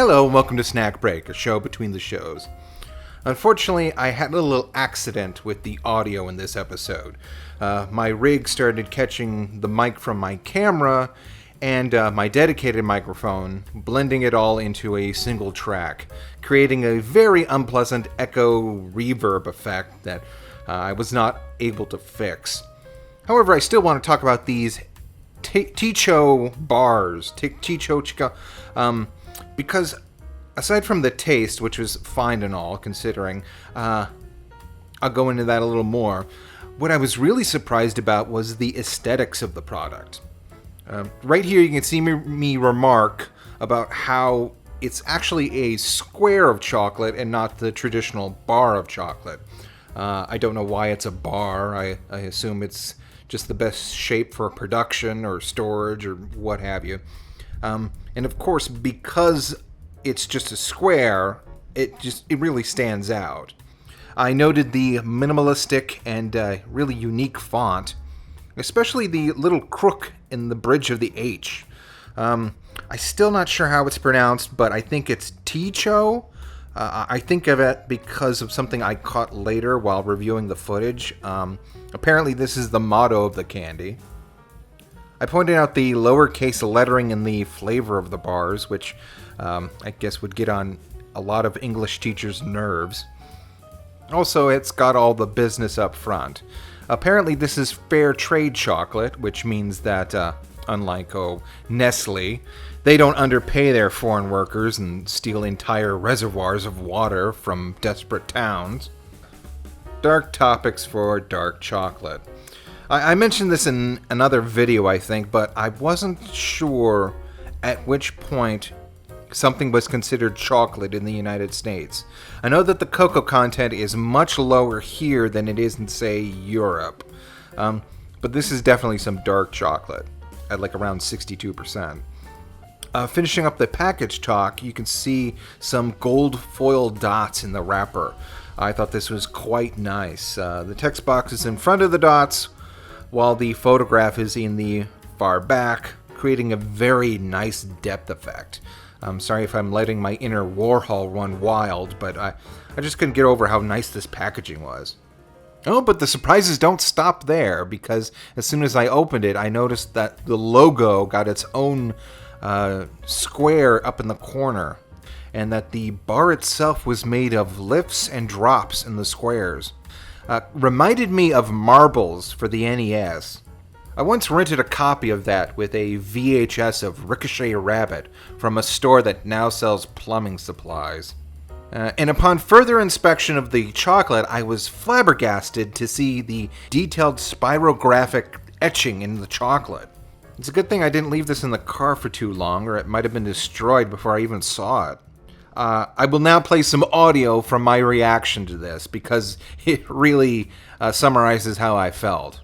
Hello and welcome to Snack Break, a show between the shows. Unfortunately, I had a little accident with the audio in this episode. My rig started catching the mic from my camera and my dedicated microphone, blending it all into a single track, creating a very unpleasant echo reverb effect that I was not able to fix. However, I still want to talk about these TCHO bars, TCHO, because aside from the taste, which was fine and all, considering, I'll go into that a little more, what I was really surprised about was the aesthetics of the product. Right here you can see me remark about how it's actually a square of chocolate and not the traditional bar of chocolate. I don't know why it's a bar. I assume it's just the best shape for production or storage or what have you. And of course, because it's just a square, it really stands out. I noted the minimalistic and really unique font, especially the little crook in the bridge of the H. I'm still not sure how it's pronounced, but I think it's TCHO. I think of it because of something I caught later while reviewing the footage. Apparently this is the motto of the candy. I pointed out the lowercase lettering in the flavor of the bars, which I guess would get on a lot of English teachers' nerves. Also, it's got all the business up front. Apparently this is fair trade chocolate, which means that, unlike, Nestle, they don't underpay their foreign workers and steal entire reservoirs of water from desperate towns. Dark topics for dark chocolate. I mentioned this in another video, I think, but I wasn't sure at which point something was considered chocolate in the United States. I know that the cocoa content is much lower here than it is in, say, Europe. But this is definitely some dark chocolate, at like around 62%. Finishing up the package talk, you can see some gold foil dots in the wrapper. I thought this was quite nice. The text box is in front of the dots, while the photograph is in the far back, creating a very nice depth effect. I'm sorry if I'm letting my inner Warhol run wild, but I just couldn't get over how nice this packaging was. Oh, but the surprises don't stop there, because as soon as I opened it, I noticed that the logo got its own square up in the corner, and that the bar itself was made of lifts and drops in the squares. Reminded me of marbles for the NES. I once rented a copy of that with a VHS of Ricochet Rabbit from a store that now sells plumbing supplies. And upon further inspection of the chocolate, I was flabbergasted to see the detailed spirographic etching in the chocolate. It's a good thing I didn't leave this in the car for too long, or it might have been destroyed before I even saw it. I will now play some audio from my reaction to this, because it really summarizes how I felt.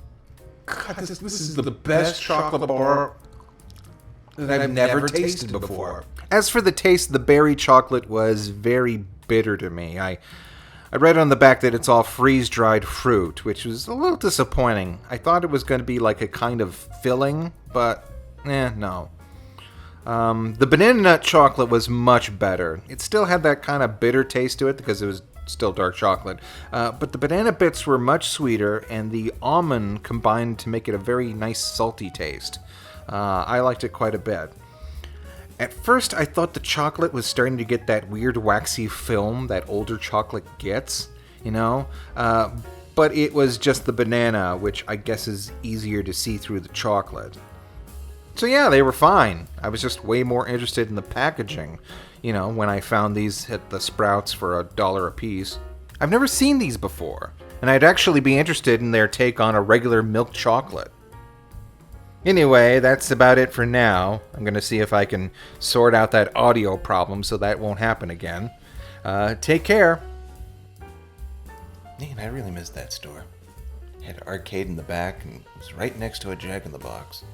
God, this is the best chocolate bar that I've never tasted before. As for the taste, the berry chocolate was very bitter to me. I read on the back that it's all freeze-dried fruit, which was a little disappointing. I thought it was going to be like a kind of filling, but no. The banana nut chocolate was much better. It still had that kind of bitter taste to it because it was still dark chocolate. But the banana bits were much sweeter, and the almond combined to make it a very nice salty taste. I liked it quite a bit. At first, I thought the chocolate was starting to get that weird waxy film that older chocolate gets, but it was just the banana, which I guess is easier to see through the chocolate. So yeah, they were fine. I was just way more interested in the packaging, when I found these at the Sprouts for $1 a piece. I've never seen these before, and I'd actually be interested in their take on a regular milk chocolate. Anyway, that's about it for now. I'm going to see if I can sort out that audio problem so that won't happen again. Take care. Man, I really missed that store. Had an arcade in the back and it was right next to a Jack in the Box.